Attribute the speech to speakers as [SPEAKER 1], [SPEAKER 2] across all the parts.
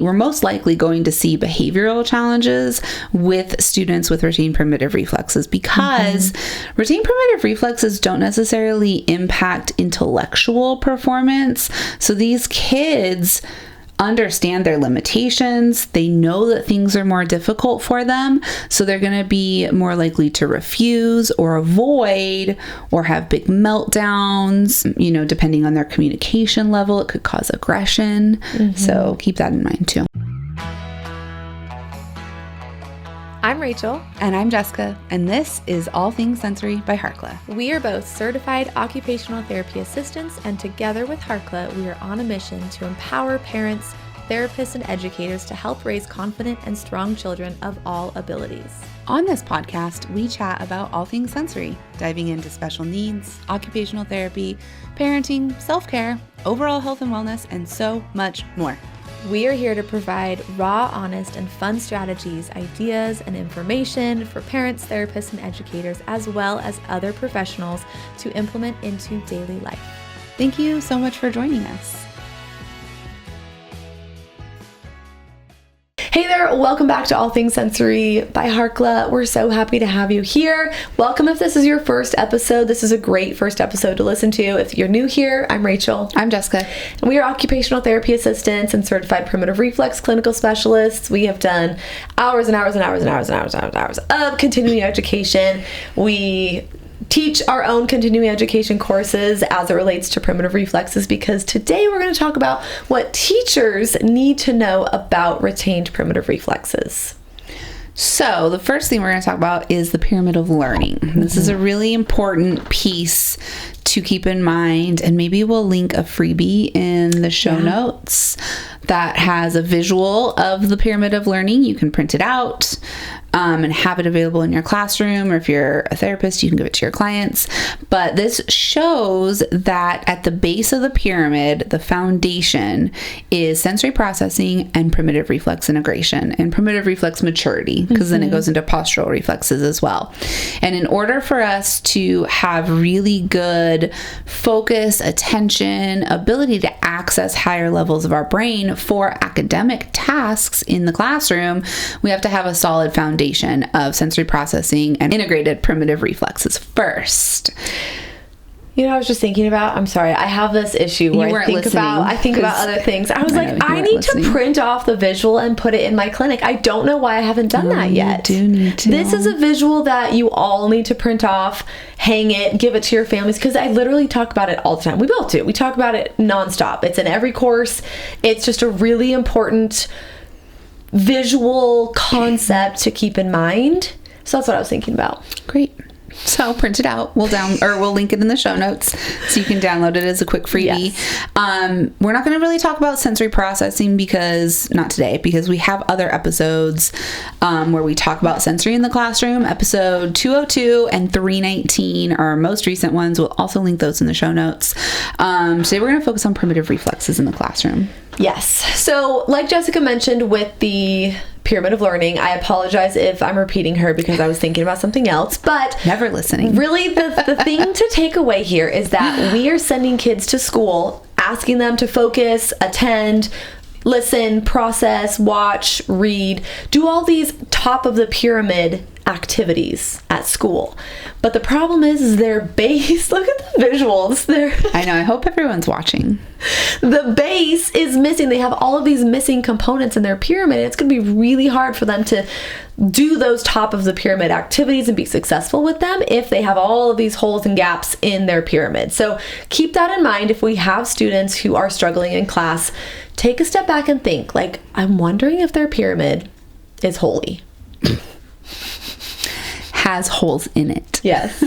[SPEAKER 1] We're most likely going to see behavioral challenges with students with retained primitive reflexes because retained primitive reflexes don't necessarily impact intellectual performance. So these kids understand their limitations. They know that things are more difficult for them. So they're going to be more likely to refuse or avoid or have big meltdowns. You know, depending on their communication level, it could cause aggression. So keep that in mind too.
[SPEAKER 2] I'm Rachel.
[SPEAKER 1] And I'm Jessica. And this is All Things Sensory by Harkla.
[SPEAKER 2] We are both certified occupational therapy assistants, and together with Harkla, we are on a mission to empower parents, therapists, and educators to help raise confident and strong children of all abilities.
[SPEAKER 1] On this podcast, we chat about all things sensory, diving into special needs, occupational therapy, parenting, self-care, overall health and wellness, and so much more.
[SPEAKER 2] We are here to provide raw, honest, and fun strategies, ideas, and information for parents, therapists, and educators, as well as other professionals to implement into daily life.
[SPEAKER 1] Thank you so much for joining us.
[SPEAKER 2] Hey there, welcome back to All Things Sensory by Harkla. We're so happy to have you here. Welcome if this is your first episode. This is a great first episode to listen to. If you're new here, I'm Rachel.
[SPEAKER 1] I'm Jessica.
[SPEAKER 2] And we are occupational therapy assistants and certified primitive reflex clinical specialists. We have done hours and hours and hours and hours and hours and hours of continuing education. We teach our own continuing education courses as it relates to primitive reflexes, because today we're going to talk about what teachers need to know about retained primitive reflexes.
[SPEAKER 1] So the first thing we're going to talk about is the pyramid of learning. This is a really important piece to keep in mind, and maybe we'll link a freebie in the show notes that has a visual of the pyramid of learning. You can print it out and have it available in your classroom, or if you're a therapist, you can give it to your clients. But this shows that at the base of the pyramid, the foundation is sensory processing and primitive reflex integration and primitive reflex maturity, because then it goes into postural reflexes as well. And in order for us to have really good focus, attention, ability to access higher levels of our brain for academic tasks in the classroom, we have to have a solid foundation of sensory processing and integrated primitive reflexes first.
[SPEAKER 2] You know, I was just thinking about, I'm sorry, I have this issue where I think about other things. I was like, I need to print off the visual and put it in my clinic. I don't know why I haven't done that yet.
[SPEAKER 1] You do need to.
[SPEAKER 2] This is a visual that you all need to print off, hang it, give it to your families, because I literally talk about it all the time. We both do. We talk about it nonstop. It's in every course. It's just a really important visual concept to keep in mind. So that's what I was thinking about.
[SPEAKER 1] Great. So print it out. We'll link it in the show notes so you can download it as a quick freebie. Yes. We're not going to really talk about sensory processing not today, because we have other episodes where we talk about sensory in the classroom. Episode 202 and 319 are our most recent ones. We'll also link those in the show notes. Today we're going to focus on primitive reflexes in the classroom.
[SPEAKER 2] Yes. So like Jessica mentioned with the pyramid of learning, I apologize if I'm repeating her because I was thinking about something else, but
[SPEAKER 1] never listening.
[SPEAKER 2] Really, the thing to take away here is that we are sending kids to school, asking them to focus, attend, listen, process, watch, read, do all these top of the pyramid activities at school. But the problem is their base, look at the visuals.
[SPEAKER 1] I know, I hope everyone's watching.
[SPEAKER 2] The base is missing. They have all of these missing components in their pyramid. It's going to be really hard for them to do those top of the pyramid activities and be successful with them if they have all of these holes and gaps in their pyramid. So keep that in mind. If we have students who are struggling in class, take a step back and think, like, I'm wondering if their pyramid is holy.
[SPEAKER 1] Has holes in it.
[SPEAKER 2] Yes.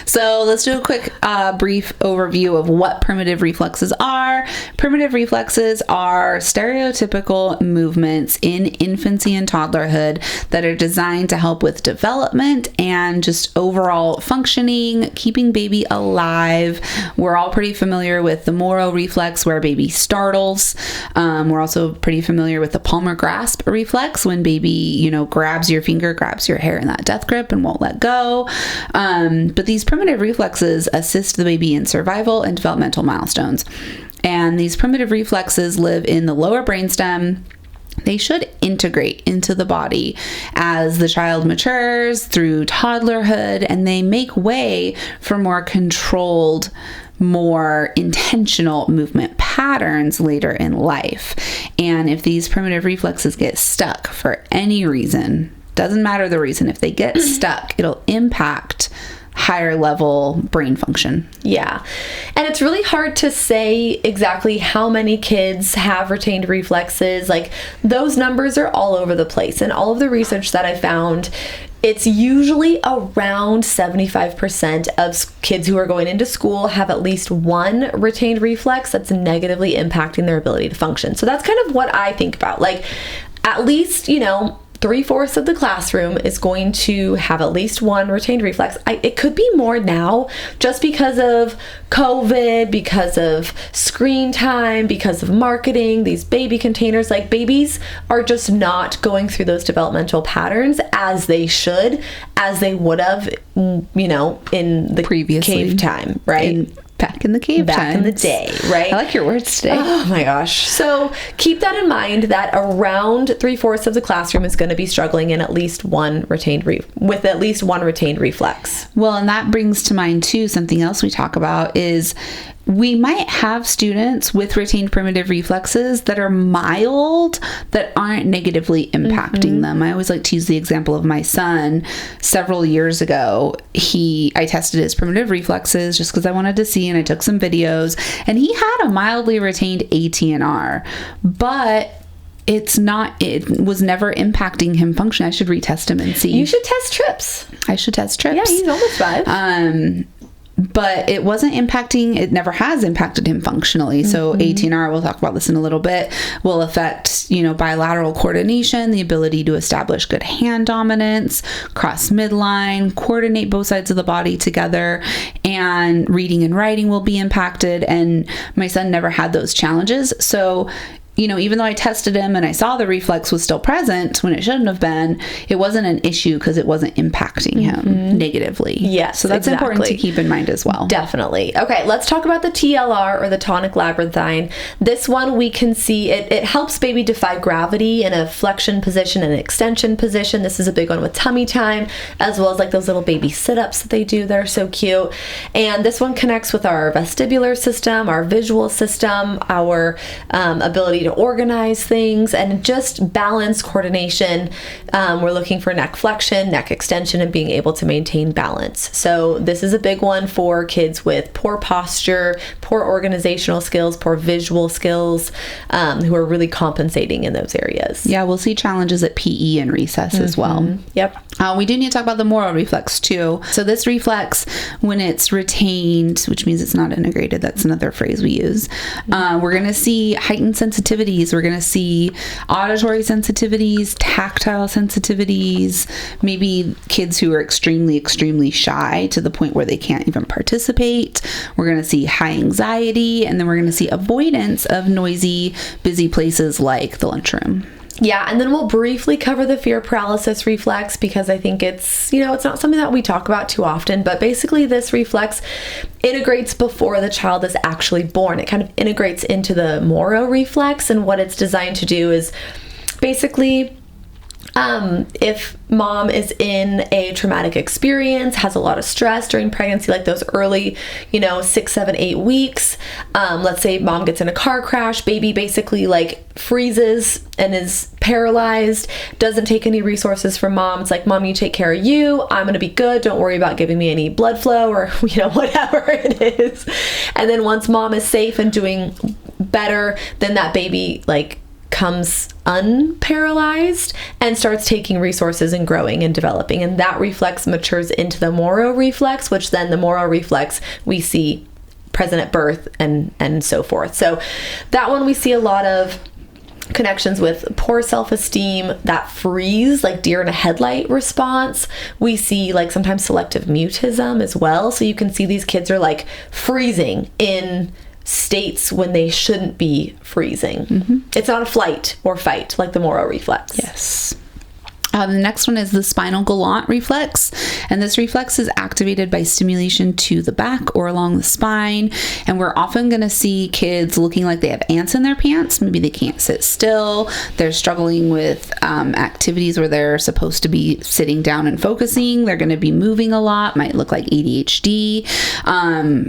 [SPEAKER 1] So let's do a quick brief overview of what primitive reflexes are. Primitive reflexes are stereotypical movements in infancy and toddlerhood that are designed to help with development and just overall functioning, keeping baby alive. We're all pretty familiar with the Moro Reflex, where baby startles. We're also pretty familiar with the palmar grasp reflex, when baby, grabs your finger, grabs your hair in that death grip and won't let go. But these primitive reflexes assist the baby in survival and developmental milestones. And these primitive reflexes live in the lower brainstem. They should integrate into the body as the child matures through toddlerhood, and they make way for more controlled, more intentional movement patterns later in life. And if these primitive reflexes get stuck for any reason, doesn't matter the reason, if they get stuck, it'll impact higher level brain function.
[SPEAKER 2] Yeah. And it's really hard to say exactly how many kids have retained reflexes. Like, those numbers are all over the place. And all of the research that I found, it's usually around 75% of kids who are going into school have at least one retained reflex that's negatively impacting their ability to function. So that's kind of what I think about. Like, at least, 3/4 of the classroom is going to have at least one retained reflex. It could be more now, just because of COVID, because of screen time, because of marketing, these baby containers. Like, babies are just not going through those developmental patterns as they should, as they would have, in the
[SPEAKER 1] Previously.
[SPEAKER 2] cave time, right?
[SPEAKER 1] Back in the cave
[SPEAKER 2] Back in the day, right?
[SPEAKER 1] I like your words today.
[SPEAKER 2] Oh my gosh. So keep that in mind, that around 3/4 of the classroom is going to be struggling in at least one retained reflex.
[SPEAKER 1] Well, and that brings to mind too, something else we talk about is we might have students with retained primitive reflexes that are mild, that aren't negatively impacting them. I always like to use the example of my son. Several years ago, I tested his primitive reflexes just because I wanted to see, and I took some videos, and he had a mildly retained ATNR, but it was never impacting him function. I should retest him and see.
[SPEAKER 2] You should test trips.
[SPEAKER 1] I should test trips.
[SPEAKER 2] Yeah, he's almost 5.
[SPEAKER 1] But it wasn't impacting, it never has impacted him functionally. So ATNR, we'll talk about this in a little bit, will affect, bilateral coordination, the ability to establish good hand dominance, cross midline, coordinate both sides of the body together, and reading and writing will be impacted. And my son never had those challenges. So even though I tested him and I saw the reflex was still present when it shouldn't have been, it wasn't an issue because it wasn't impacting him negatively.
[SPEAKER 2] Yes,
[SPEAKER 1] so that's important to keep in mind as well.
[SPEAKER 2] Definitely. Okay, let's talk about the TLR, or the Tonic Labyrinthine. This one, we can see it helps baby defy gravity in a flexion position and an extension position. This is a big one with tummy time, as well as like those little baby sit-ups that they do that are so cute. And this one connects with our vestibular system, our visual system, our ability to organize things, and just balance coordination. We're looking for neck flexion, neck extension, and being able to maintain balance. So this is a big one for kids with poor posture, poor organizational skills, poor visual skills, who are really compensating in those areas.
[SPEAKER 1] Yeah, we'll see challenges at PE and recess as well.
[SPEAKER 2] Yep.
[SPEAKER 1] We do need to talk about the Moro Reflex too. So this reflex, when it's retained, which means it's not integrated, that's another phrase we use, we're going to see heightened sensitivities. We're going to see auditory sensitivities, tactile sensitivities, maybe kids who are extremely, extremely shy to the point where they can't even participate. We're going to see high anxiety, and then we're going to see avoidance of noisy, busy places like the lunchroom.
[SPEAKER 2] Yeah, and then we'll briefly cover the fear paralysis reflex, because I think it's, it's not something that we talk about too often, but basically this reflex integrates before the child is actually born. It kind of integrates into the Moro reflex, and what it's designed to do is basically, if mom is in a traumatic experience, has a lot of stress during pregnancy, like those early, 6, 7, 8 weeks, let's say mom gets in a car crash, baby basically like freezes and is paralyzed, doesn't take any resources from mom. It's like, mom, you take care of you. I'm going to be good. Don't worry about giving me any blood flow or, whatever it is. And then once mom is safe and doing better, then that baby comes unparalyzed and starts taking resources and growing and developing. And that reflex matures into the Moro reflex, which then the Moro reflex we see present at birth and so forth. So that one we see a lot of connections with poor self-esteem, that freeze, like deer in a headlight response. We see sometimes selective mutism as well. So you can see these kids are freezing in states when they shouldn't be freezing. It's not a flight or fight like the Moro reflex.
[SPEAKER 1] Yes. The next one is the spinal Gallant reflex, and this reflex is activated by stimulation to the back or along the spine, and we're often going to see kids looking like they have ants in their pants. Maybe they can't sit still, they're struggling with activities where they're supposed to be sitting down and focusing, they're going to be moving a lot, might look like ADHD.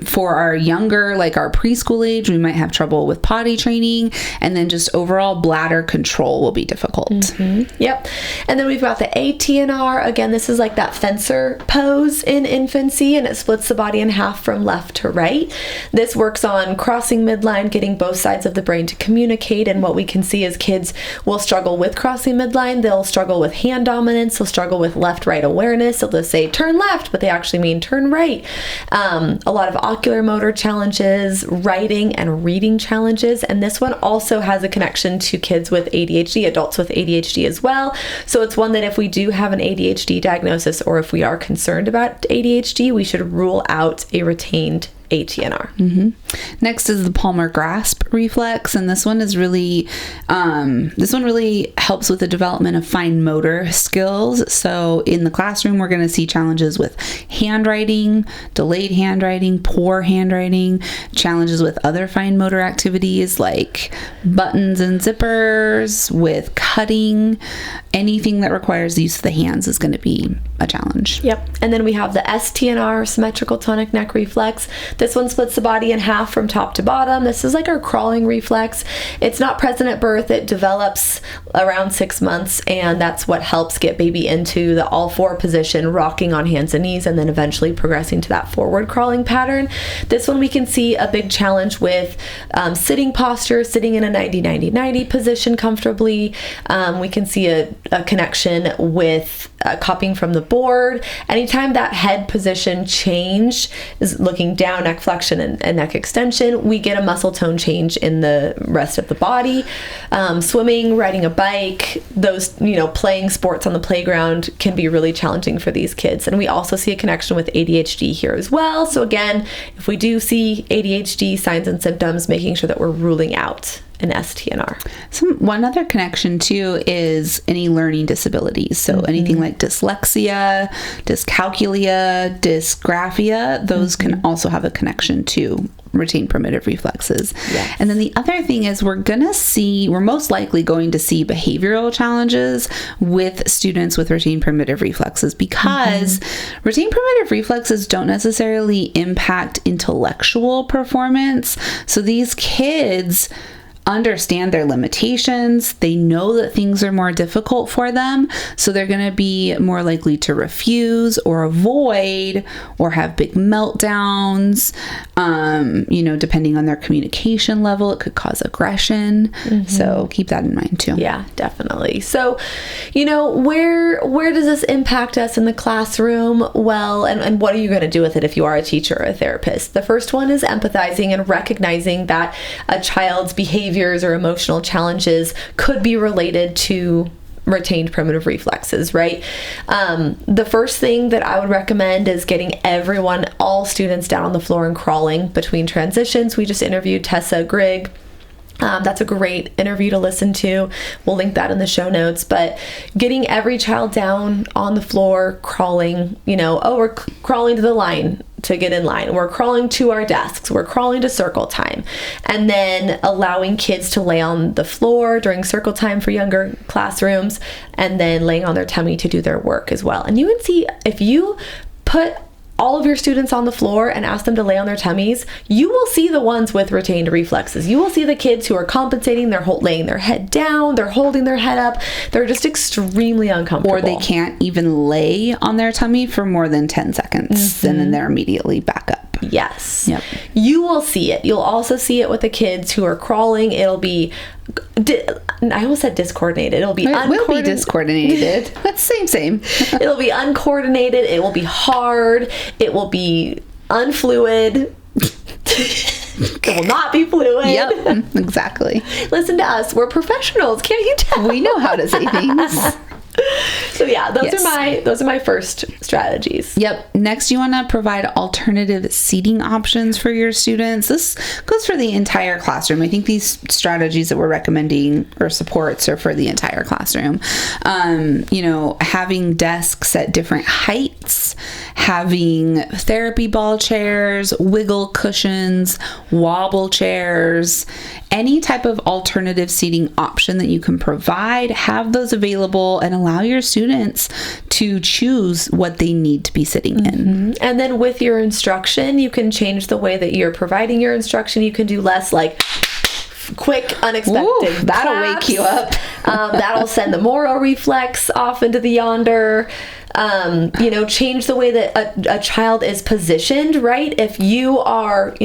[SPEAKER 1] For our younger, like our preschool age, we might have trouble with potty training, and then just overall bladder control will be difficult.
[SPEAKER 2] Yep. And then we've got the ATNR. Again, this is like that fencer pose in infancy, and it splits the body in half from left to right. This works on crossing midline, getting both sides of the brain to communicate. And what we can see is kids will struggle with crossing midline. They'll struggle with hand dominance. They'll struggle with left-right awareness. So they'll say turn left, but they actually mean turn right. A lot of ocular motor challenges, writing and reading challenges. And this one also has a connection to kids with ADHD, adults with ADHD as well. So it's one that if we do have an ADHD diagnosis, or if we are concerned about ADHD, we should rule out a retained ATNR.
[SPEAKER 1] Next is the palmar grasp reflex, and this one is really helps with the development of fine motor skills. So in the classroom, we're going to see challenges with handwriting, delayed handwriting, poor handwriting, challenges with other fine motor activities like buttons and zippers, with cutting. Anything that requires the use of the hands is going to be a challenge.
[SPEAKER 2] Yep. And then we have the STNR, Symmetrical Tonic Neck Reflex. This one splits the body in half from top to bottom. This is like our crawling reflex. It's not present at birth. It develops around 6 months, and that's what helps get baby into the all-four position, rocking on hands and knees, and then eventually progressing to that forward crawling pattern. This one we can see a big challenge with sitting posture, sitting in a 90-90-90 position comfortably. We can see a connection with copying from the board. Anytime that head position change is looking down, neck flexion and neck extension, we get a muscle tone change in the rest of the body. Swimming, riding a bike, those, playing sports on the playground can be really challenging for these kids. And we also see a connection with ADHD here as well. So again, if we do see ADHD signs and symptoms, making sure that we're ruling out an STNR.
[SPEAKER 1] One other connection too is any learning disabilities. So anything like dyslexia, dyscalculia, dysgraphia, those can also have a connection to retained primitive reflexes.
[SPEAKER 2] Yes.
[SPEAKER 1] And then the other thing is we're most likely going to see behavioral challenges with students with retained primitive reflexes, because retained primitive reflexes don't necessarily impact intellectual performance. So these kids understand their limitations. They know that things are more difficult for them. So they're going to be more likely to refuse or avoid or have big meltdowns. Depending on their communication level, it could cause aggression. So keep that in mind too.
[SPEAKER 2] Yeah, definitely. So, where does this impact us in the classroom? Well, and what are you going to do with it if you are a teacher or a therapist? The first one is empathizing and recognizing that a child's behaviors or emotional challenges could be related to retained primitive reflexes, right? The first thing that I would recommend is getting all students down on the floor and crawling between transitions. We just interviewed Tessa Grigg. That's a great interview to listen to. We'll link that in the show notes. But getting every child down on the floor, crawling, we're crawling to the line to get in line. We're crawling to our desks. We're crawling to circle time. And then allowing kids to lay on the floor during circle time for younger classrooms, and then laying on their tummy to do their work as well. And you can see, if you put all of your students on the floor and ask them to lay on their tummies, you will see the ones with retained reflexes. You will see the kids who are compensating. They're laying their head down. They're holding their head up. They're just extremely uncomfortable.
[SPEAKER 1] Or they can't even lay on their tummy for more than 10 seconds, and then they're immediately back up.
[SPEAKER 2] Yes.
[SPEAKER 1] Yep.
[SPEAKER 2] You will see it. You'll also see it with the kids who are crawling. It'll be, I almost said discoordinated. It'll be
[SPEAKER 1] It will be discoordinated. That's same.
[SPEAKER 2] It'll be uncoordinated. It will be hard. It will be unfluid. It will not be fluid.
[SPEAKER 1] Yep, exactly.
[SPEAKER 2] Listen to us. We're professionals. Can't you tell?
[SPEAKER 1] We know how to say things.
[SPEAKER 2] So yeah, those are my first strategies.
[SPEAKER 1] Yep. Next, you want to provide alternative seating options for your students. This goes for the entire classroom. I think these strategies that we're recommending or supports are for the entire classroom. Having desks at different heights, having therapy ball chairs, wiggle cushions, wobble chairs, any type of alternative seating option that you can provide, have those available and allow your students to choose what they need to be sitting in.
[SPEAKER 2] And then with your instruction, you can change the way that you're providing your instruction. You can do less like quick, unexpected
[SPEAKER 1] that'll
[SPEAKER 2] claps.
[SPEAKER 1] wake you up.
[SPEAKER 2] That'll send the Moro Reflex off into the yonder. Change the way that a child is positioned, right? If you are,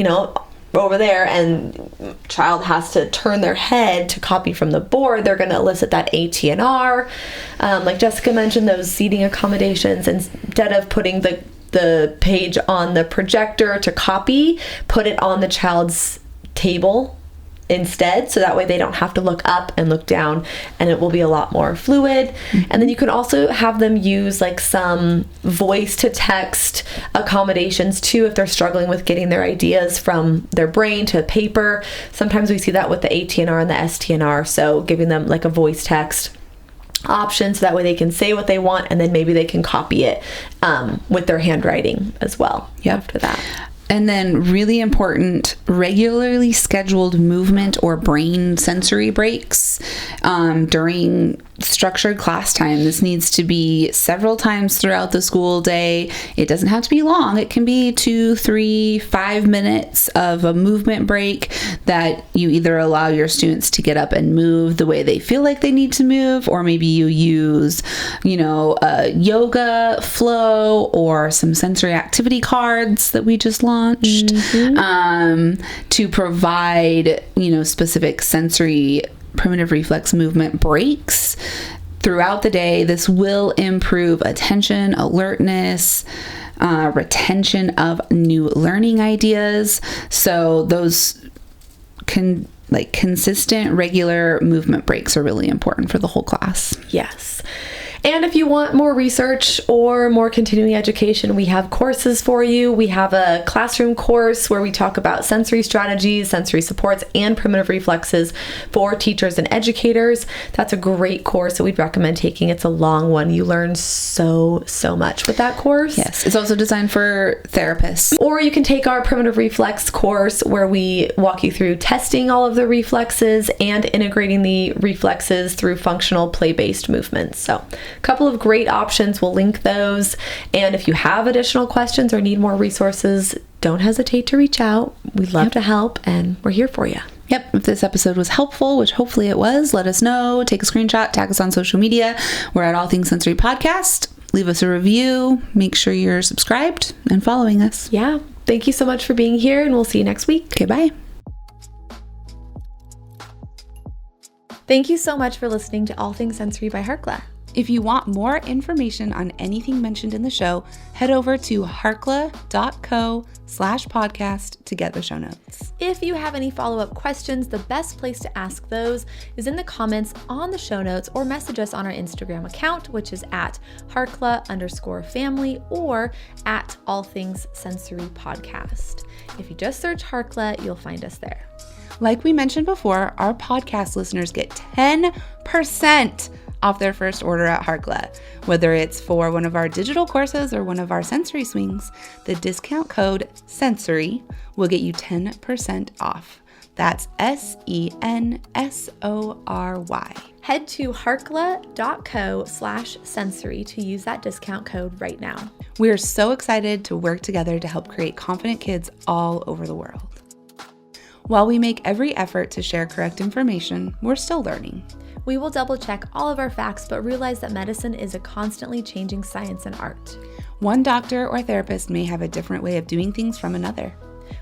[SPEAKER 2] over there and child has to turn their head to copy from the board, they're going to elicit that ATNR. Like Jessica mentioned, those seating accommodations, instead of putting the page on the projector to copy, put it on the child's table instead, so that way they don't have to look up and look down, and it will be a lot more fluid. And then you can also have them use like some voice to text accommodations too, if they're struggling with getting their ideas from their brain to paper. Sometimes we see that with the ATNR and the STNR, so giving them like a voice text option so that way they can say what they want, and then maybe they can copy it with their handwriting as well after that.
[SPEAKER 1] And then really important, regularly scheduled movement or brain sensory breaks during structured class time. This needs to be several times throughout the school day. It doesn't have to be long. It can be 2, 3, 5 minutes of a movement break that you either allow your students to get up and move the way they feel like they need to move, or maybe you use, a yoga flow or some sensory activity cards that we just launched to provide, specific sensory primitive reflex movement breaks throughout the day. This will improve attention, alertness, retention of new learning ideas. So those consistent, regular movement breaks are really important for the whole class.
[SPEAKER 2] Yes. And if you want more research or more continuing education, we have courses for you. We have a classroom course where we talk about sensory strategies, sensory supports, and primitive reflexes for teachers and educators. That's a great course that we'd recommend taking. It's a long one. You learn so much with that course.
[SPEAKER 1] Yes. It's also designed for therapists.
[SPEAKER 2] Or you can take our primitive reflex course where we walk you through testing all of the reflexes and integrating the reflexes through functional play-based movements. So a couple of great options. We'll link those. And if you have additional questions or need more resources, don't hesitate to reach out. We'd love to help, and we're here for you.
[SPEAKER 1] Yep. If this episode was helpful, which hopefully it was, let us know. Take a screenshot, tag us on social media. We're at All Things Sensory Podcast. Leave us a review. Make sure you're subscribed and following us.
[SPEAKER 2] Yeah. Thank you so much for being here, and we'll see you next week.
[SPEAKER 1] Okay, bye.
[SPEAKER 2] Thank you so much for listening to All Things Sensory by Harkla.
[SPEAKER 1] If you want more information on anything mentioned in the show, head over to harkla.co/podcast to get the show notes.
[SPEAKER 2] If you have any follow-up questions, the best place to ask those is in the comments on the show notes, or message us on our Instagram account, which is at Harkla_family or at All Things Sensory Podcast. If you just search Harkla, you'll find us there.
[SPEAKER 1] Like we mentioned before, our podcast listeners get 10% off their first order at Harkla. Whether it's for one of our digital courses or one of our sensory swings, the discount code SENSORY will get you 10% off. That's SENSORY.
[SPEAKER 2] Head to harkla.co/sensory to use that discount code right now.
[SPEAKER 1] We are so excited to work together to help create confident kids all over the world. While we make every effort to share correct information, we're still learning.
[SPEAKER 2] We will double check all of our facts, but realize that medicine is a constantly changing science and art.
[SPEAKER 1] One doctor or therapist may have a different way of doing things from another.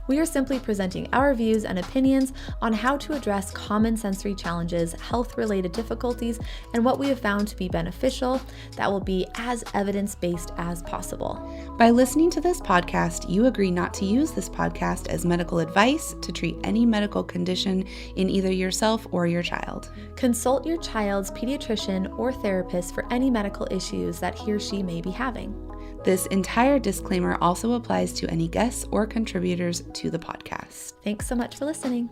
[SPEAKER 2] We are simply presenting our views and opinions on how to address common sensory challenges, health-related difficulties, and what we have found to be beneficial that will be as evidence-based as possible.
[SPEAKER 1] By listening to this podcast, you agree not to use this podcast as medical advice to treat any medical condition in either yourself or your child.
[SPEAKER 2] Consult your child's pediatrician or therapist for any medical issues that he or she may be having.
[SPEAKER 1] This entire disclaimer also applies to any guests or contributors to the podcast.
[SPEAKER 2] Thanks so much for listening.